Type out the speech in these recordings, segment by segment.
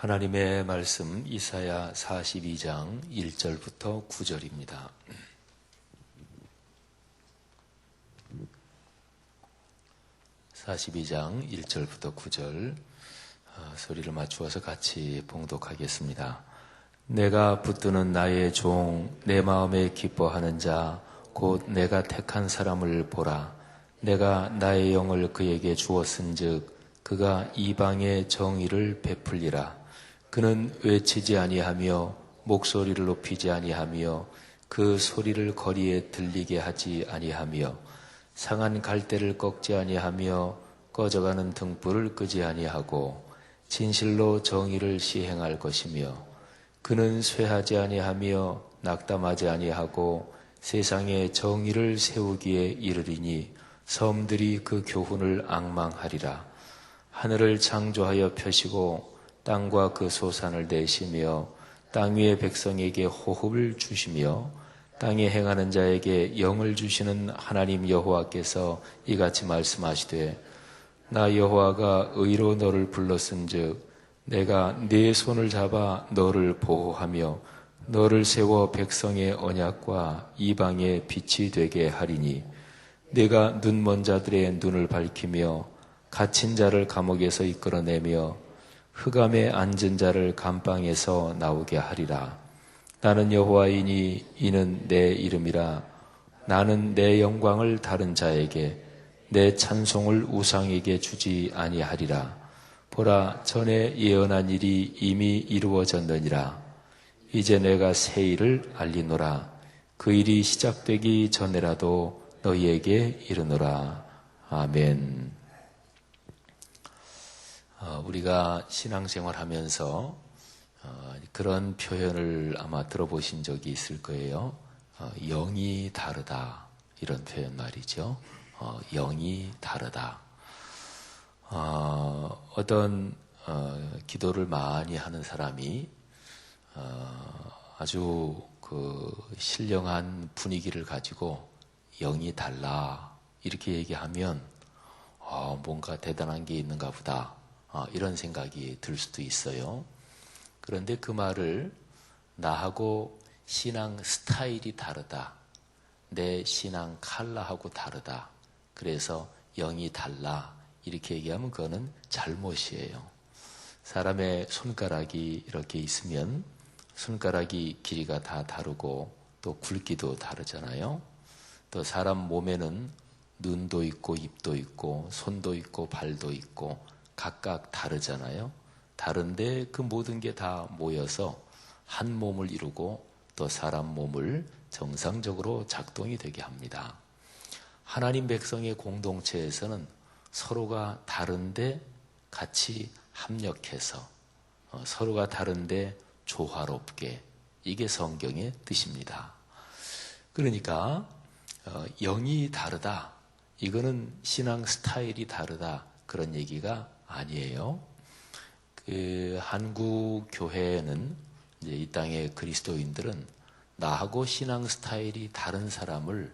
하나님의 말씀 이사야 42장 1절부터 9절입니다. (42장) 1절부터 9절 소리를 맞추어서 같이 봉독하겠습니다. 내가 붙드는 나의 종, 내 마음에 기뻐하는 자, 곧 내가 택한 사람을 보라. 내가 나의 영을 그에게 주었은즉 그가 이방의 정의를 베풀리라. 그는 외치지 아니하며 목소리를 높이지 아니하며 그 소리를 거리에 들리게 하지 아니하며 상한 갈대를 꺾지 아니하며 꺼져가는 등불을 끄지 아니하고 진실로 정의를 시행할 것이며 그는 쇠하지 아니하며 낙담하지 아니하고 세상에 정의를 세우기에 이르리니 섬들이 그 교훈을 앙망하리라. 하늘을 창조하여 펴시고 땅과 그 소산을 내시며 땅 위의 백성에게 호흡을 주시며 땅에 행하는 자에게 영을 주시는 하나님 여호와께서 이같이 말씀하시되 나 여호와가 의로 너를 불렀은즉 내가 네 손을 잡아 너를 보호하며 너를 세워 백성의 언약과 이방의 빛이 되게 하리니 내가 눈먼 자들의 눈을 밝히며 갇힌 자를 감옥에서 이끌어내며 흑암에 앉은 자를 감방에서 나오게 하리라. 나는 여호와이니 이는 내 이름이라. 나는 내 영광을 다른 자에게 내 찬송을 우상에게 주지 아니하리라. 보라, 전에 예언한 일이 이미 이루어졌느니라. 이제 내가 새 일을 알리노라. 그 일이 시작되기 전에라도 너희에게 이르노라. 아멘. 우리가 신앙생활 하면서 그런 표현을 아마 들어보신 적이 있을 거예요. 영이 다르다, 이런 표현 말이죠. 영이 다르다. 어떤 기도를 많이 하는 사람이 아주 그 신령한 분위기를 가지고 영이 달라 이렇게 얘기하면 뭔가 대단한 게 있는가 보다, 이런 생각이 들 수도 있어요. 그런데 그 말을 나하고 신앙 스타일이 다르다, 내 신앙 컬러하고 다르다, 그래서 영이 달라 이렇게 얘기하면 그거는 잘못이에요. 사람의 손가락이 이렇게 있으면 손가락이 길이가 다 다르고 또 굵기도 다르잖아요. 또 사람 몸에는 눈도 있고 입도 있고 손도 있고 발도 있고 각각 다르잖아요. 다른데 그 모든 게 다 모여서 한 몸을 이루고 또 사람 몸을 정상적으로 작동이 되게 합니다. 하나님 백성의 공동체에서는 서로가 다른데 같이 합력해서 서로가 다른데 조화롭게, 이게 성경의 뜻입니다. 그러니까 영이 다르다, 이거는 신앙 스타일이 다르다, 그런 얘기가 아니에요. 한국 교회는 이제 이 땅의 그리스도인들은 나하고 신앙 스타일이 다른 사람을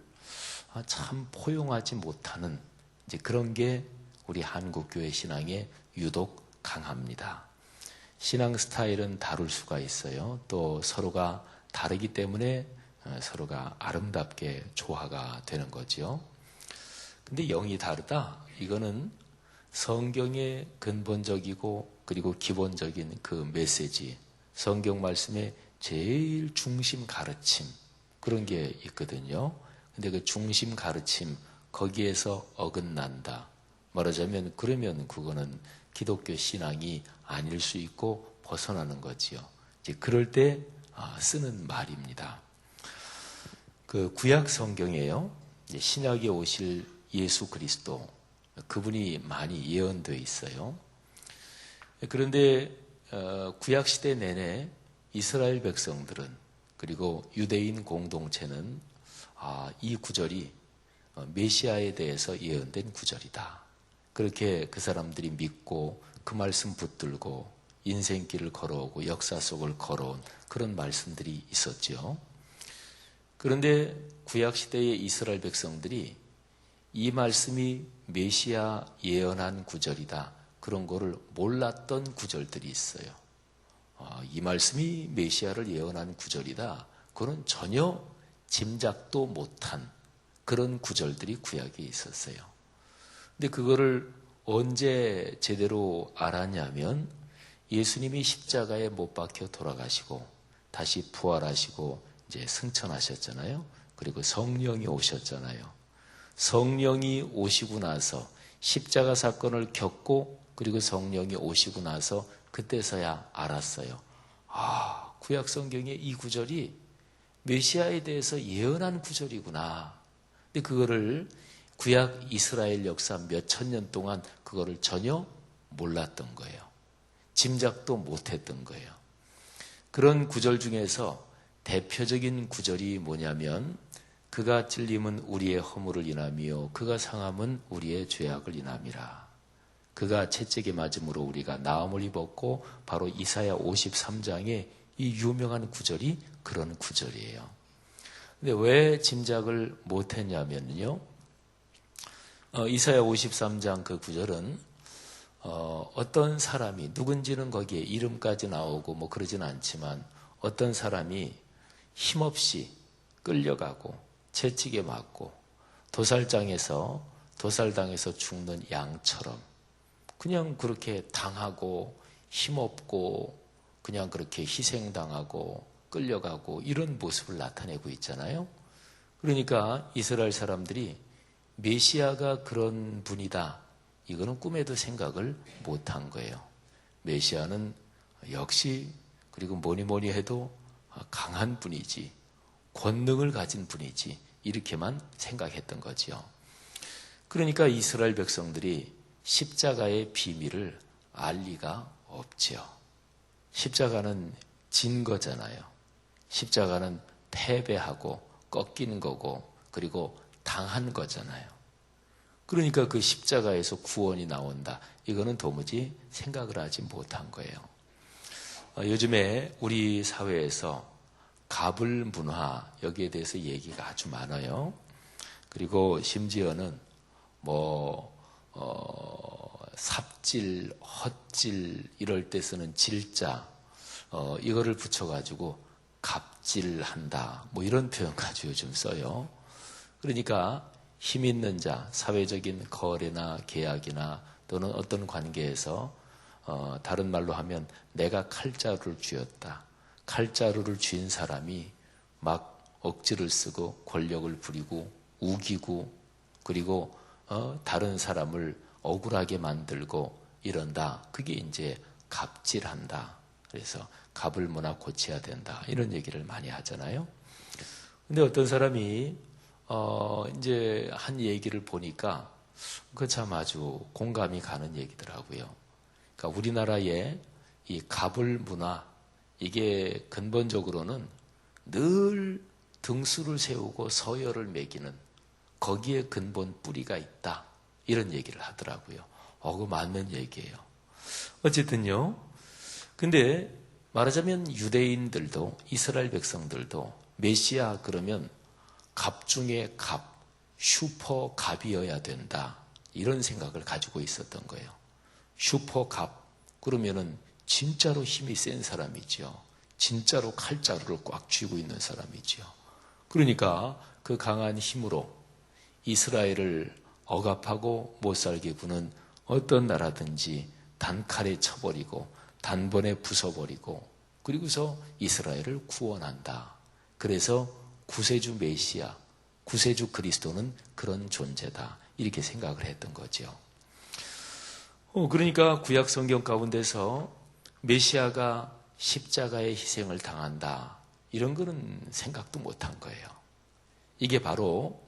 참 포용하지 못하는 이제 그런 게 우리 한국 교회 신앙에 유독 강합니다. 신앙 스타일은 다를 수가 있어요. 또 서로가 다르기 때문에 서로가 아름답게 조화가 되는 거죠. 근데 영이 다르다, 이거는 성경의 근본적이고 그리고 기본적인 그 메시지, 성경 말씀의 제일 중심 가르침, 그런 게 있거든요. 근데 그 중심 가르침, 거기에서 어긋난다, 말하자면 그러면 그거는 기독교 신앙이 아닐 수 있고 벗어나는 거지요. 이제 그럴 때 쓰는 말입니다. 그 구약 성경에요, 이제 신약에 오실 예수 그리스도, 그분이 많이 예언되어 있어요. 그런데 구약 시대 내내 이스라엘 백성들은, 그리고 유대인 공동체는 이 구절이 메시아에 대해서 예언된 구절이다, 그렇게 그 사람들이 믿고 그 말씀 붙들고 인생길을 걸어오고 역사 속을 걸어온 그런 말씀들이 있었죠. 그런데 구약시대의 이스라엘 백성들이 이 말씀이 메시아 예언한 구절이다, 그런 거를 몰랐던 구절들이 있어요. 이 말씀이 메시아를 예언한 구절이다. 그건 전혀 짐작도 못한 그런 구절들이 구약에 있었어요. 근데 그거를 언제 제대로 알았냐면 예수님이 십자가에 못 박혀 돌아가시고 다시 부활하시고 이제 승천하셨잖아요. 그리고 성령이 오셨잖아요. 성령이 오시고 나서 십자가 사건을 겪고 그리고 성령이 오시고 나서 그때서야 알았어요. 구약 성경의 이 구절이 메시아에 대해서 예언한 구절이구나. 근데 그거를 구약 이스라엘 역사 몇 천 년 동안 그거를 전혀 몰랐던 거예요. 짐작도 못했던 거예요. 그런 구절 중에서 대표적인 구절이 뭐냐면 그가 찔림은 우리의 허물을 인함이요 그가 상함은 우리의 죄악을 인함이라. 그가 채찍에 맞음으로 우리가 나음을 입었고 바로 이사야 53장의 이 유명한 구절이 그런 구절이에요. 근데 왜 짐작을 못했냐면요. 이사야 53장 그 구절은 어떤 사람이 누군지는 거기에 이름까지 나오고 뭐 그러진 않지만 어떤 사람이 힘없이 끌려가고 채찍에 맞고 도살당해서 죽는 양처럼 그냥 그렇게 당하고 힘없고 그냥 그렇게 희생당하고 끌려가고 이런 모습을 나타내고 있잖아요. 그러니까 이스라엘 사람들이 메시아가 그런 분이다. 이거는 꿈에도 생각을 못한 거예요. 메시아는 역시 그리고 뭐니 해도 강한 분이지 권능을 가진 분이지 이렇게만 생각했던 거지요. 그러니까 이스라엘 백성들이 십자가의 비밀을 알 리가 없지요. 십자가는 진 거잖아요. 십자가는 패배하고 꺾이는 거고 그리고 당한 거잖아요. 그러니까 그 십자가에서 구원이 나온다. 이거는 도무지 생각을 하지 못한 거예요. 요즘에 우리 사회에서 갑을 문화 여기에 대해서 얘기가 아주 많아요. 그리고 심지어는 삽질, 헛질 이럴 때 쓰는 질자 이거를 붙여가지고 갑질한다. 이런 표현 가지고 요즘 써요. 그러니까 힘 있는 자, 사회적인 거래나 계약이나 또는 어떤 관계에서 다른 말로 하면 내가 칼자루를 쥐었다. 칼자루를 쥔 사람이 막 억지를 쓰고 권력을 부리고 우기고 그리고 다른 사람을 억울하게 만들고 이런다. 그게 이제 갑질한다. 그래서 갑을 문화 고쳐야 된다. 이런 얘기를 많이 하잖아요. 근데 어떤 사람이 이제 한 얘기를 보니까 그 참 아주 공감이 가는 얘기더라고요. 그러니까 우리나라의 이 갑을 문화 이게 근본적으로는 늘 등수를 세우고 서열을 매기는 거기에 근본 뿌리가 있다. 이런 얘기를 하더라고요. 그거 맞는 얘기예요. 어쨌든요. 근데 말하자면 유대인들도 이스라엘 백성들도 메시아 그러면 갑 중에 갑, 슈퍼 갑이어야 된다. 이런 생각을 가지고 있었던 거예요. 슈퍼 갑 그러면은 진짜로 힘이 센 사람이죠. 진짜로 칼자루를 꽉 쥐고 있는 사람이죠. 그러니까 그 강한 힘으로 이스라엘을 억압하고 못살게 구는 어떤 나라든지 단칼에 쳐버리고 단번에 부숴버리고 그리고서 이스라엘을 구원한다. 그래서 구세주 메시아, 구세주 그리스도는 그런 존재다. 이렇게 생각을 했던 거죠. 그러니까 구약 성경 가운데서 메시아가 십자가의 희생을 당한다. 이런 거는 생각도 못한 거예요. 이게 바로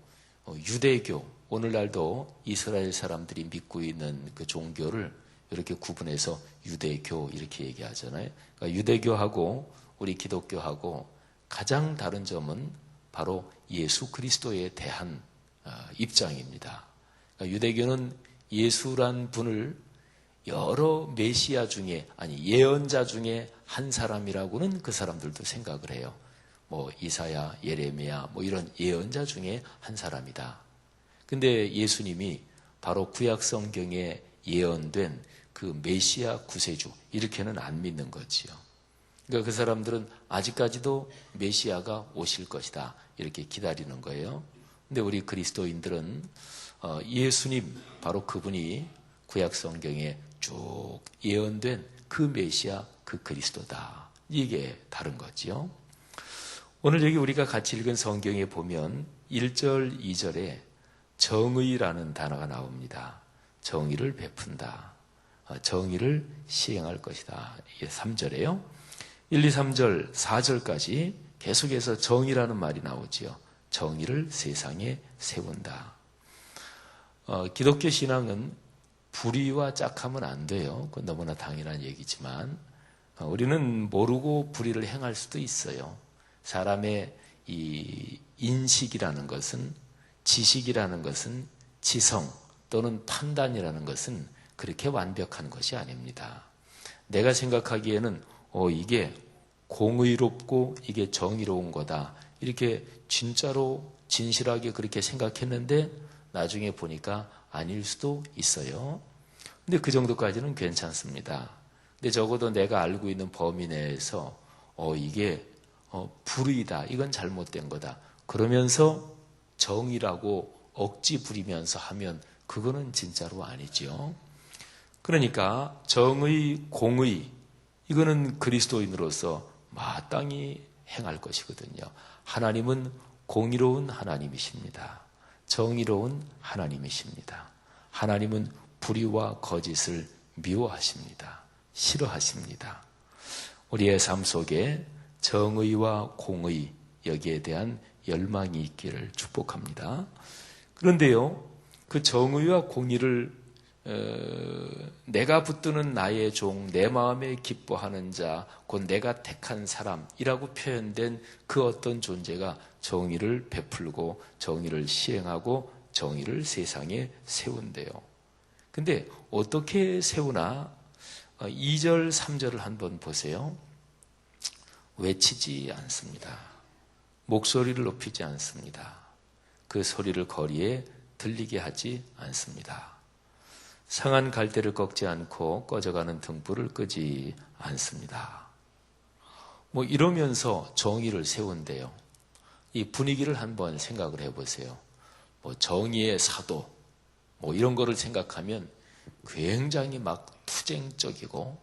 유대교, 오늘날도 이스라엘 사람들이 믿고 있는 그 종교를 이렇게 구분해서 유대교 이렇게 얘기하잖아요. 그러니까 유대교하고 우리 기독교하고 가장 다른 점은 바로 예수 그리스도에 대한 입장입니다. 그러니까 유대교는 예수란 분을 여러 메시아 중에 예언자 중에 한 사람이라고는 그 사람들도 생각을 해요. 이사야, 예레미야 이런 예언자 중에 한 사람이다. 근데 예수님이 바로 구약 성경에 예언된 그 메시아 구세주 이렇게는 안 믿는 거지요. 그러니까 그 사람들은 아직까지도 메시아가 오실 것이다 이렇게 기다리는 거예요. 근데 우리 그리스도인들은 예수님 바로 그분이 구약 성경에 쭉 예언된 그 메시아 그 그리스도다. 이게 다른 거지요. 오늘 여기 우리가 같이 읽은 성경에 보면 1절, 2절에 정의라는 단어가 나옵니다. 정의를 베푼다. 정의를 시행할 것이다. 이게 3절이에요. 1, 2, 3절, 4절까지 계속해서 정의라는 말이 나오지요. 정의를 세상에 세운다. 기독교 신앙은 불의와 짝하면 안 돼요. 그건 너무나 당연한 얘기지만 우리는 모르고 불의를 행할 수도 있어요. 사람의 이 인식이라는 것은, 지식이라는 것은, 지성 또는 판단이라는 것은 그렇게 완벽한 것이 아닙니다. 내가 생각하기에는 이게 공의롭고 이게 정의로운 거다. 이렇게 진짜로 진실하게 그렇게 생각했는데 나중에 보니까 아닐 수도 있어요. 근데 그 정도까지는 괜찮습니다. 근데 적어도 내가 알고 있는 범위 내에서 이게 불의다. 이건 잘못된 거다. 그러면서 정의라고 억지 부리면서 하면 그거는 진짜로 아니죠. 그러니까 정의, 공의 이거는 그리스도인으로서 마땅히 행할 것이거든요. 하나님은 공의로운 하나님이십니다. 정의로운 하나님이십니다. 하나님은 불의와 거짓을 미워하십니다. 싫어하십니다. 우리의 삶 속에 정의와 공의 여기에 대한 열망이 있기를 축복합니다. 그런데요, 그 정의와 공의를 내가 붙드는 나의 종, 내 마음에 기뻐하는 자, 곧 내가 택한 사람이라고 표현된 그 어떤 존재가 정의를 베풀고 정의를 시행하고 정의를 세상에 세운대요. 근데 어떻게 세우나 2절, 3절을 한번 보세요. 외치지 않습니다. 목소리를 높이지 않습니다. 그 소리를 거리에 들리게 하지 않습니다. 상한 갈대를 꺾지 않고 꺼져가는 등불을 끄지 않습니다. 이러면서 정의를 세운대요. 이 분위기를 한번 생각을 해보세요. 정의의 사도 이런 거를 생각하면 굉장히 막 투쟁적이고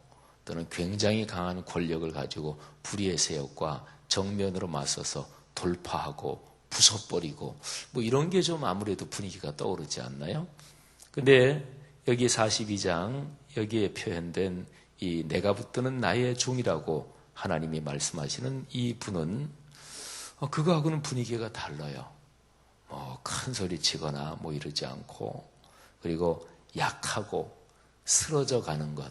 또는 굉장히 강한 권력을 가지고 불의의 세력과 정면으로 맞서서 돌파하고 부숴버리고 이런 게 좀 아무래도 분위기가 떠오르지 않나요? 근데 여기 42장 여기에 표현된 이 내가 붙드는 나의 종이라고 하나님이 말씀하시는 이 분은 그거하고는 분위기가 달라요. 큰 소리 치거나 이러지 않고, 그리고 약하고 쓰러져 가는 것,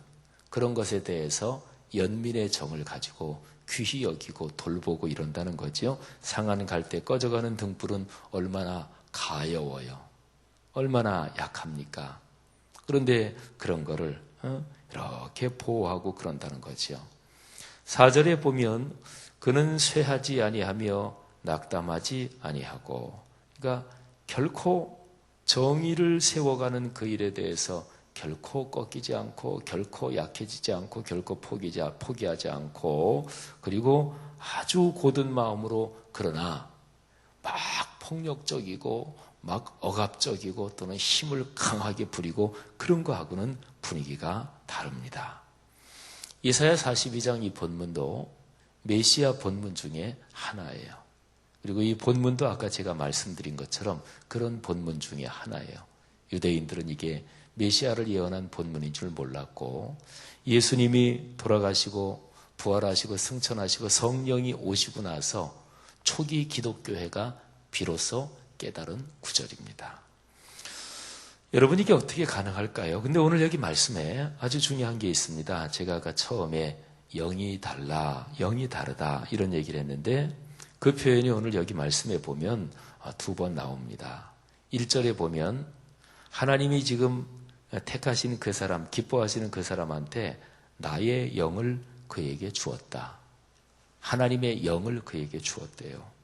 그런 것에 대해서 연민의 정을 가지고 귀히 여기고 돌보고 이런다는 거죠. 상한 갈대 꺼져가는 등불은 얼마나 가여워요. 얼마나 약합니까? 그런데 그런 거를 이렇게 보호하고 그런다는 거죠. 4절에 보면 그는 쇠하지 아니하며 낙담하지 아니하고, 그러니까 결코 정의를 세워가는 그 일에 대해서 결코 꺾이지 않고 결코 약해지지 않고 결코 포기하지 않고, 그리고 아주 고든 마음으로, 그러나 막 폭력적이고 막 억압적이고 또는 힘을 강하게 부리고 그런 거하고는 분위기가 다릅니다. 이사야 42장 이 본문도 메시아 본문 중에 하나예요. 그리고 이 본문도 아까 제가 말씀드린 것처럼 그런 본문 중에 하나예요. 유대인들은 이게 메시아를 예언한 본문인 줄 몰랐고, 예수님이 돌아가시고 부활하시고 승천하시고 성령이 오시고 나서 초기 기독교회가 비로소 깨달은 구절입니다. 여러분, 이게 어떻게 가능할까요? 근데 오늘 여기 말씀에 아주 중요한 게 있습니다. 제가 아까 처음에 영이 달라, 영이 다르다 이런 얘기를 했는데 그 표현이 오늘 여기 말씀에 보면 2번 나옵니다. 1절에 보면 하나님이 지금 택하신 그 사람, 기뻐하시는 그 사람한테 나의 영을 그에게 주었다. 하나님의 영을 그에게 주었대요.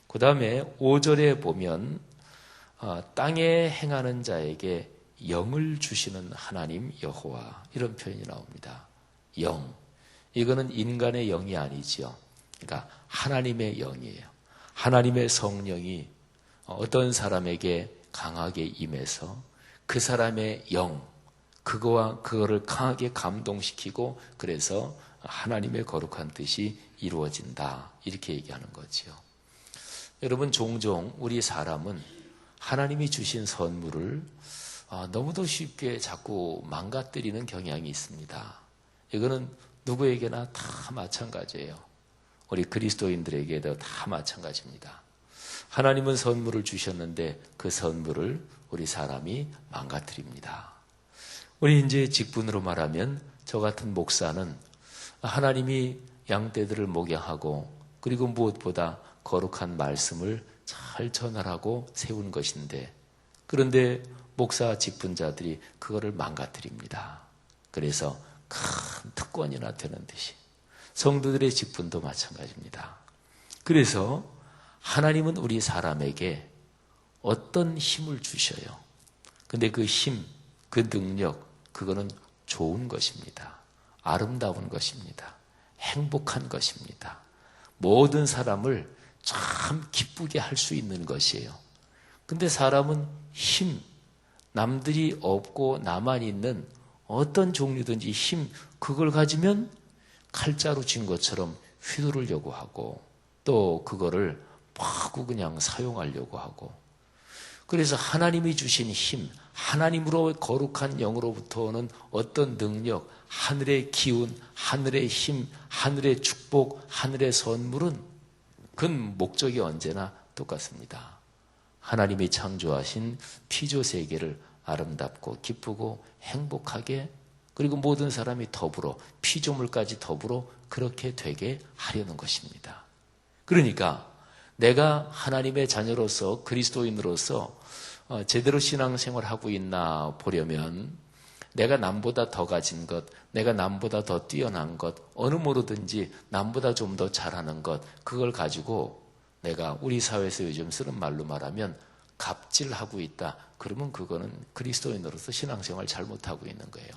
그 다음에 5절에 보면 땅에 행하는 자에게 영을 주시는 하나님 여호와, 이런 표현이 나옵니다. 영. 이거는 인간의 영이 아니지요. 그러니까 하나님의 영이에요. 하나님의 성령이 어떤 사람에게 강하게 임해서 그 사람의 영, 그거를 강하게 감동시키고 그래서 하나님의 거룩한 뜻이 이루어진다. 이렇게 얘기하는 거지요. 여러분, 종종 우리 사람은 하나님이 주신 선물을 너무도 쉽게 자꾸 망가뜨리는 경향이 있습니다. 이거는 누구에게나 다 마찬가지예요. 우리 그리스도인들에게도 다 마찬가지입니다. 하나님은 선물을 주셨는데 그 선물을 우리 사람이 망가뜨립니다. 우리 이제 직분으로 말하면 저 같은 목사는 하나님이 양떼들을 목양하고 그리고 무엇보다 거룩한 말씀을 잘 전하라고 세운 것인데, 그런데 목사 직분자들이 그거를 망가뜨립니다. 그래서 큰 특권이나 되는 듯이 성도들의 직분도 마찬가지입니다. 그래서 하나님은 우리 사람에게 어떤 힘을 주셔요. 근데 그 힘, 그 능력, 그거는 좋은 것입니다. 아름다운 것입니다. 행복한 것입니다. 모든 사람을 참 기쁘게 할 수 있는 것이에요. 근데 사람은 힘, 남들이 없고 나만 있는 어떤 종류든지 힘, 그걸 가지면 칼자루 쥔 것처럼 휘두르려고 하고 또 그거를 마구 그냥 사용하려고 하고, 그래서 하나님이 주신 힘, 하나님으로 거룩한 영으로부터 오는 어떤 능력, 하늘의 기운, 하늘의 힘, 하늘의 축복, 하늘의 선물은 그 목적이 언제나 똑같습니다. 하나님이 창조하신 피조 세계를 아름답고 기쁘고 행복하게, 그리고 모든 사람이 더불어 피조물까지 더불어 그렇게 되게 하려는 것입니다. 그러니까 내가 하나님의 자녀로서 그리스도인으로서 제대로 신앙생활을 하고 있나 보려면 내가 남보다 더 가진 것, 내가 남보다 더 뛰어난 것, 어느 뭐로든지 남보다 좀 더 잘하는 것, 그걸 가지고 내가 우리 사회에서 요즘 쓰는 말로 말하면 갑질하고 있다. 그러면 그거는 그리스도인으로서 신앙생활 잘못하고 있는 거예요.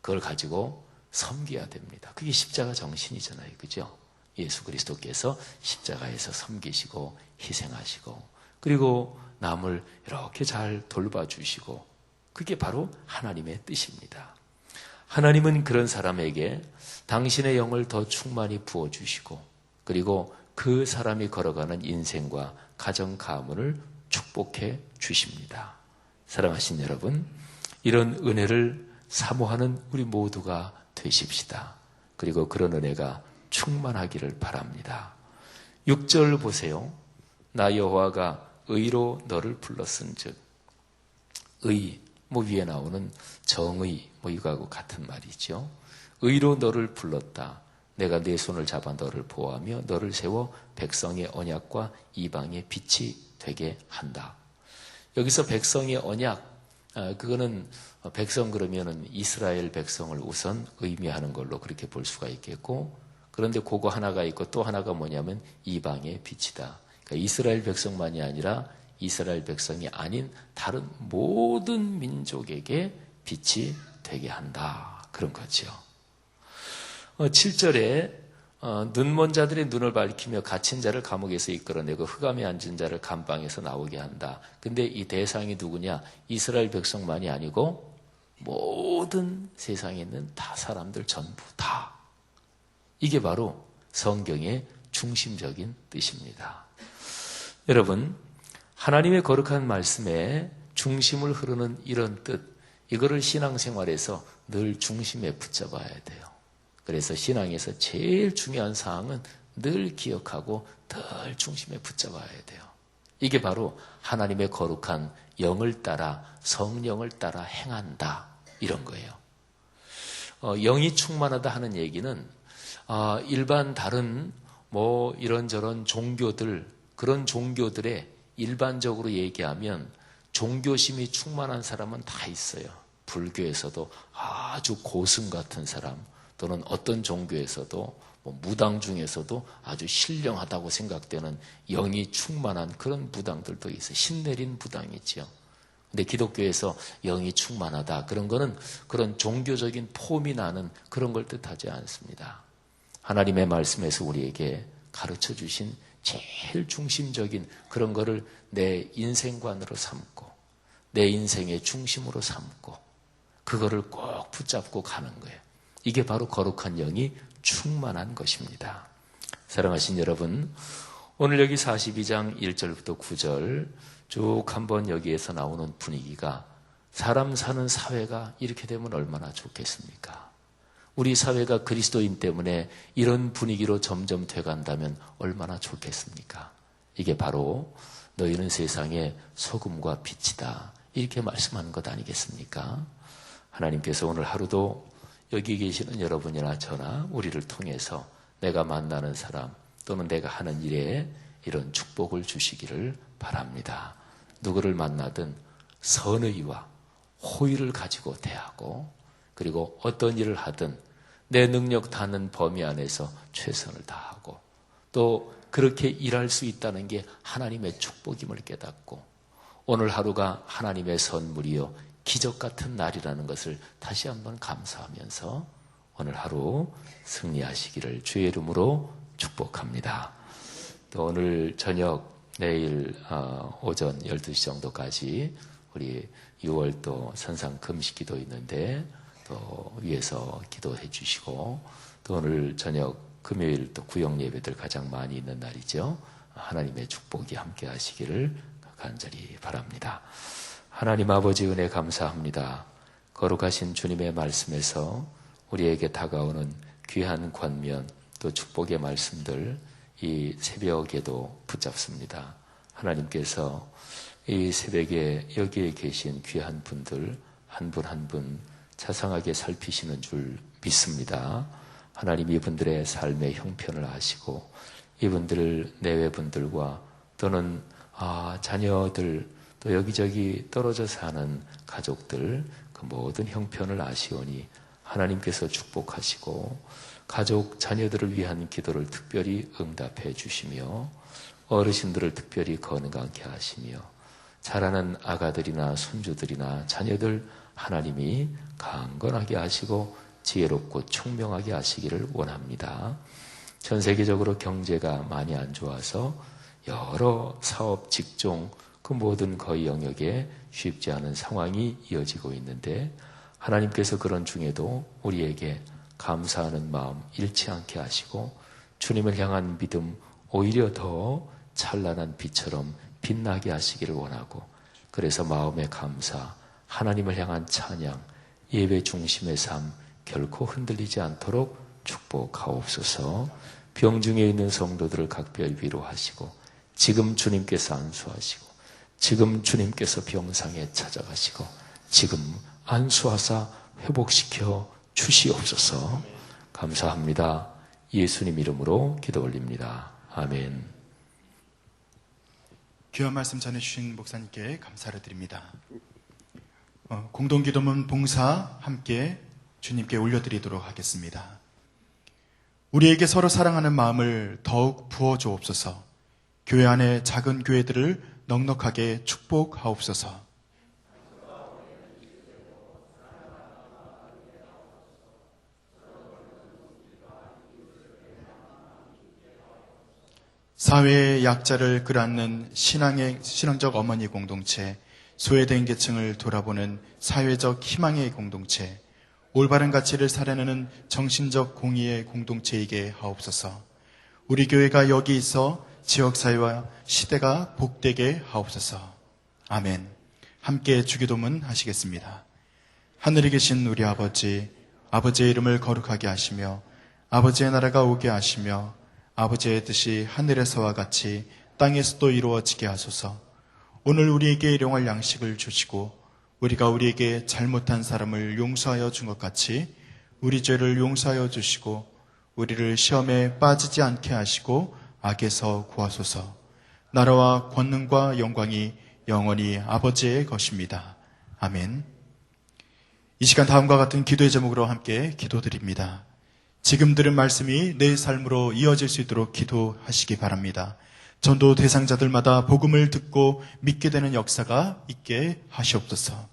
그걸 가지고 섬겨야 됩니다. 그게 십자가 정신이잖아요. 그죠? 예수 그리스도께서 십자가에서 섬기시고 희생하시고 그리고 남을 이렇게 잘 돌봐주시고, 그게 바로 하나님의 뜻입니다. 하나님은 그런 사람에게 당신의 영을 더 충만히 부어주시고 그리고 그 사람이 걸어가는 인생과 가정 가문을 축복해 주십니다. 사랑하신 여러분, 이런 은혜를 사모하는 우리 모두가 되십시다. 그리고 그런 은혜가 충만하기를 바랍니다. 6절 보세요. 나 여호와가 의로 너를 불렀은즉, 의, 위에 나오는 정의, 이거하고 같은 말이죠. 의로 너를 불렀다. 내가 네 손을 잡아 너를 보호하며 너를 세워 백성의 언약과 이방의 빛이 되게 한다. 여기서 백성의 언약, 그거는 백성 그러면은 이스라엘 백성을 우선 의미하는 걸로 그렇게 볼 수가 있겠고, 그런데 그거 하나가 있고 또 하나가 뭐냐면 이방의 빛이다. 그러니까 이스라엘 백성만이 아니라 이스라엘 백성이 아닌 다른 모든 민족에게 빛이 되게 한다. 그런 거죠. 7절에 눈먼 자들의 눈을 밝히며 갇힌 자를 감옥에서 이끌어내고 흑암에 앉은 자를 감방에서 나오게 한다. 근데 이 대상이 누구냐? 이스라엘 백성만이 아니고 모든 세상에 있는 다 사람들 전부 다. 이게 바로 성경의 중심적인 뜻입니다. 여러분, 하나님의 거룩한 말씀에 중심을 흐르는 이런 뜻, 이거를 신앙생활에서 늘 중심에 붙잡아야 돼요. 그래서 신앙에서 제일 중요한 사항은 늘 기억하고 늘 중심에 붙잡아야 돼요. 이게 바로 하나님의 거룩한 영을 따라 성령을 따라 행한다, 이런 거예요. 영이 충만하다 하는 얘기는 일반 다른 이런저런 종교들, 그런 종교들의 일반적으로 얘기하면 종교심이 충만한 사람은 다 있어요. 불교에서도 아주 고승 같은 사람, 또는 어떤 종교에서도 무당 중에서도 아주 신령하다고 생각되는 영이 충만한 그런 무당들도 있어요. 신내린 무당이지요. 근데 기독교에서 영이 충만하다, 그런 거는 그런 종교적인 폼이 나는 그런 걸 뜻하지 않습니다. 하나님의 말씀에서 우리에게 가르쳐 주신 제일 중심적인 그런 거를 내 인생관으로 삼고 내 인생의 중심으로 삼고 그거를 꼭 붙잡고 가는 거예요. 이게 바로 거룩한 영이 충만한 것입니다. 사랑하신 여러분, 오늘 여기 42장 1절부터 9절 쭉 한번 여기에서 나오는 분위기가 사람 사는 사회가 이렇게 되면 얼마나 좋겠습니까? 우리 사회가 그리스도인 때문에 이런 분위기로 점점 돼간다면 얼마나 좋겠습니까? 이게 바로 너희는 세상의 소금과 빛이다. 이렇게 말씀하는 것 아니겠습니까? 하나님께서 오늘 하루도 여기 계시는 여러분이나 저나 우리를 통해서 내가 만나는 사람 또는 내가 하는 일에 이런 축복을 주시기를 바랍니다. 누구를 만나든 선의와 호의를 가지고 대하고 그리고 어떤 일을 하든 내 능력 닿는 범위 안에서 최선을 다하고 또 그렇게 일할 수 있다는 게 하나님의 축복임을 깨닫고 오늘 하루가 하나님의 선물이요 기적 같은 날이라는 것을 다시 한번 감사하면서 오늘 하루 승리하시기를 주의 이름으로 축복합니다. 또 오늘 저녁 내일 오전 12시 정도까지 우리 6월 또 선상 금식 기도 있는데 또 위에서 기도해 주시고 또 오늘 저녁 금요일 또 구역 예배들 가장 많이 있는 날이죠. 하나님의 축복이 함께 하시기를 간절히 바랍니다. 하나님 아버지 은혜 감사합니다. 거룩하신 주님의 말씀에서 우리에게 다가오는 귀한 권면 또 축복의 말씀들 이 새벽에도 붙잡습니다. 하나님께서 이 새벽에 여기에 계신 귀한 분들 한 분 한 분 자상하게 살피시는 줄 믿습니다. 하나님 이분들의 삶의 형편을 아시고 이분들 내외분들과 또는 자녀들 또 여기저기 떨어져 사는 가족들 그 모든 형편을 아시오니 하나님께서 축복하시고 가족 자녀들을 위한 기도를 특별히 응답해 주시며 어르신들을 특별히 건강케 하시며 자라는 아가들이나 손주들이나 자녀들 하나님이 강건하게 하시고 지혜롭고 총명하게 하시기를 원합니다. 전 세계적으로 경제가 많이 안 좋아서 여러 사업, 직종 그 모든 거의 영역에 쉽지 않은 상황이 이어지고 있는데 하나님께서 그런 중에도 우리에게 감사하는 마음 잃지 않게 하시고 주님을 향한 믿음 오히려 더 찬란한 빛처럼 빛나게 하시기를 원하고 그래서 마음의 감사, 하나님을 향한 찬양, 예배 중심의 삶 결코 흔들리지 않도록 축복하옵소서. 병중에 있는 성도들을 각별 위로하시고 지금 주님께서 안수하시고 지금 주님께서 병상에 찾아가시고 지금 안수하사 회복시켜 주시옵소서. 감사합니다. 예수님 이름으로 기도 올립니다. 아멘. 귀한 말씀 전해주신 목사님께 감사를 드립니다. 공동기도문 봉사 함께 주님께 올려드리도록 하겠습니다. 우리에게 서로 사랑하는 마음을 더욱 부어주옵소서. 교회 안의 작은 교회들을 넉넉하게 축복하옵소서. 사회의 약자를 끌어안는 신앙적 어머니 공동체, 소외된 계층을 돌아보는 사회적 희망의 공동체, 올바른 가치를 살아내는 정신적 공의의 공동체이게 하옵소서. 우리 교회가 여기 있어 지역사회와 시대가 복되게 하옵소서. 아멘. 함께 주기도문 하시겠습니다. 하늘에 계신 우리 아버지, 아버지의 이름을 거룩하게 하시며 아버지의 나라가 오게 하시며 아버지의 뜻이 하늘에서와 같이 땅에서도 이루어지게 하소서. 오늘 우리에게 일용할 양식을 주시고 우리가 우리에게 잘못한 사람을 용서하여 준 것 같이 우리 죄를 용서하여 주시고 우리를 시험에 빠지지 않게 하시고 악에서 구하소서. 나라와 권능과 영광이 영원히 아버지의 것입니다. 아멘. 이 시간 다음과 같은 기도의 제목으로 함께 기도드립니다. 지금 들은 말씀이 내 삶으로 이어질 수 있도록 기도하시기 바랍니다. 전도 대상자들마다 복음을 듣고 믿게 되는 역사가 있게 하시옵소서.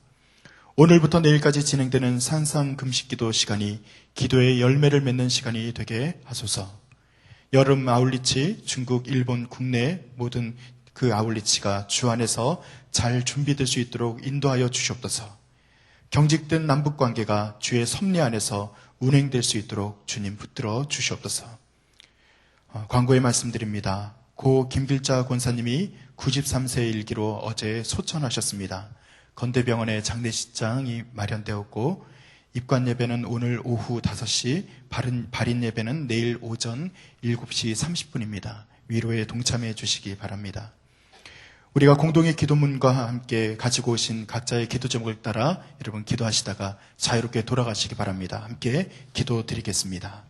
오늘부터 내일까지 진행되는 산상 금식기도 시간이 기도의 열매를 맺는 시간이 되게 하소서. 여름 아울리치, 중국, 일본 국내 모든 그 아울리치가 주 안에서 잘 준비될 수 있도록 인도하여 주시옵소서. 경직된 남북관계가 주의 섭리 안에서 운행될 수 있도록 주님 붙들어 주시옵소서. 광고에 말씀드립니다. 고 김길자 권사님이 93세 일기로 어제 소천하셨습니다. 건대병원에 장례식장이 마련되었고 입관 예배는 오늘 오후 5시, 발인 예배는 내일 오전 7시 30분입니다. 위로에 동참해 주시기 바랍니다. 우리가 공동의 기도문과 함께 가지고 오신 각자의 기도 제목을 따라 여러분 기도하시다가 자유롭게 돌아가시기 바랍니다. 함께 기도드리겠습니다.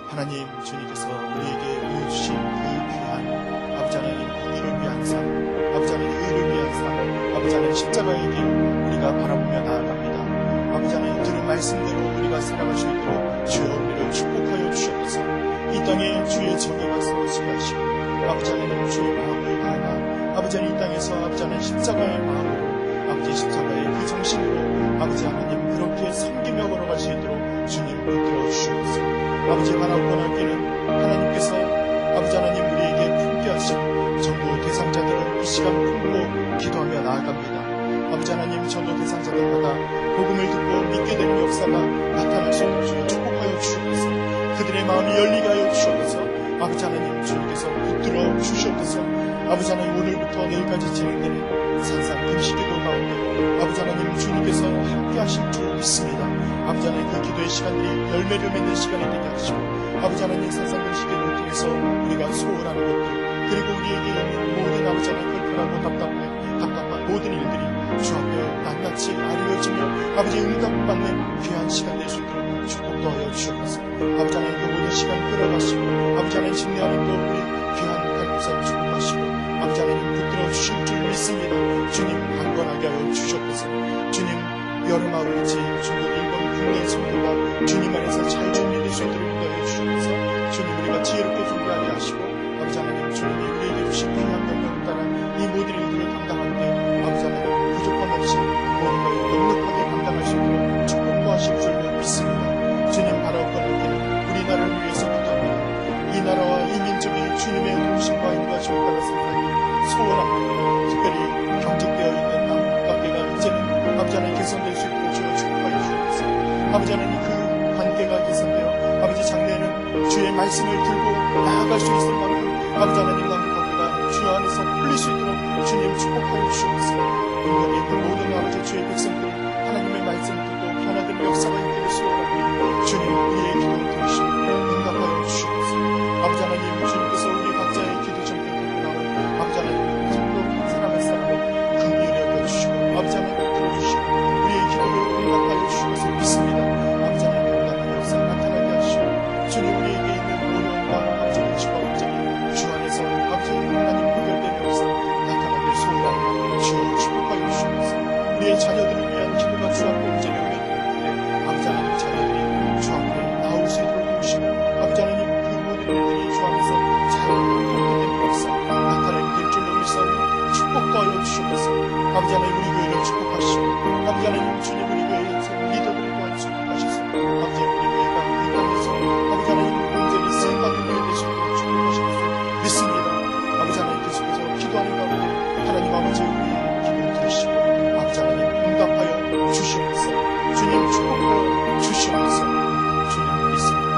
하나님 주님께서 우리에게 보여주신 그 귀한 아버지 하나님 공의를 위한 삶, 아버지 하나님 의를 위한 삶, 아버지 하나님 십자가의 길 우리가 바라보며 나아갑니다. 아버지 하나님 들은 말씀대로 우리가 살아갈 수 있도록 주여 우리를 축복하여 주시옵소서. 이 땅에 주의 정의 말씀을 지하시고 아버지 하나님 주의 마음을 다하나 아버지 하나님 이 땅에서 아버지 하나님 십자가의 마음으로 아버지 십자가의 그 정신으로 아버지 하나님 그렇게 섬기며 걸어갈 수 있도록 주님 붙들어 주시옵소서. 아버지 바라고 원하기는 하나님께서 아버지 하나님 우리에게 품게 하신 전도 대상자들은 이 시간 품고 기도하며 나아갑니다. 아버지 하나님 전도 대상자들마다 복음을 듣고 믿게 되는 역사가 나타날 수 있도록 주님 축복하여 주시옵소서. 그들의 마음이 열리게 하여 주시옵소서. 아버지 하나님 주님께서 붙들어 주시옵소서. 아버지 하나님 오늘부터 내일까지 진행되는 산상 금식기도 가운데 아버지 하나님 주님께서 함께 하실 줄 믿습니다. 아버지 하나님 그 기도의 시간들이 열매를 맺는 시간이 되게 하시고 아버지 하나님 산상 금식기를 통해서 우리가 소홀하는 것들 그리고 우리에게 있는 모든 아버지 하나님 불편하고 답답한 모든 일들이 주 앞에 낱낱이 아리워지며 아버지 응답받는 귀한 시간 될 수 있도록 축복도 하여 주시옵소서. 아버지 하나님 그 모든 시간 끌어가시고 아버지 하나님 심리하는 또 우리 귀한 간구사를 축복하시고 아버지 하나님 붙들어 주실 줄 믿습니다. 주님 강건하게 하여 주시옵소서. 주님 여름 아울리치 중국 일본 국내 성도가 주님 안에서 잘 준비될 수 있도록 인도하여 주시옵소서. 주님 우리가 지혜롭게 준비하게 하시고 아버지 하나님 주님이 우리에게 주신 귀한 명령을 따라 이 모든 일들을 감당할 때 아버지 하나님 부족함 없이 모든 걸 넉넉하게 감당할 수 있도록 축복도 하실 줄 믿습니다. 주님 바라옵건하기는 우리나라를 위해서 기도합니다. 이 나라와 이 민족이 주님의 동심과 인도하심을 따라 살아가기 소원합니다. 특별히 경직되어 있는 남북관계가 이제는 아버지 하나님 개선될 수 있도록 주여 축복하여 주옵소서. 아버지 하나님 그 관계가 개선되어 아버지 장래에는 주의 말씀을 들고 나아갈 수 있을 만큼 아버지 하나님 남북관계가 주 안에서 풀릴 수 있도록 주님 축복하여 주옵소서. 인간에 있는 모든 아버지 주의 백성들이 하나님의 말씀을 듣고 변화되는 역사가 있기를 소원합니다. 주님 우리의 기도를 들으시고 응답하여 주시옵소서. 아버지 하나님 주님께서 우리 각자의 기도 정결 들고 나온 아버지 하나님 기도 한 사람 한 사람을 긍휼히 여겨주시고 아버지 하나님 들어주시고 우리의 기도를 응답하여 주시옵소서. 믿습니다. 아버지 하나님 응답의 역사 나타나게 하시고 주님 우리에게 있는 어려움과 아버지 의지와 걱정이 주 안에서 아버지 하나님 해결되는 역사 나타나길 소원합니다. 주여 축복하여 주시옵소서. 우리의 자녀들을 위한 기도가 주 앞에 온전히 오해되는데 아버지 하나님 자녀들이 주 앞에 나올 수 있도록 도우시고 아버지 하나님 그 모든 일들이 주 안에서 잘 해결되는 역사 나타나게 될 줄로 믿사오니 축복도 하여 주시옵소서. 아버지 하나님 우리 교회를 축복하시고 아버지 하나님 주님 우리 교회의 리더들을 또한 축복하셔서 아버지 우리 교회가 이 땅에서 아버지 하나님 온전히 쓰임받는 교회 되시도록 축복하시옵소서. 믿습니다. 아버지 하나님 계속해서 기도하는 가운데 하나님 아버지 우리의 기도를 들으시고 아버지 하나님 응답하여 주시옵소서. 주님 축복하여 주시옵소서. 주님 믿습니다.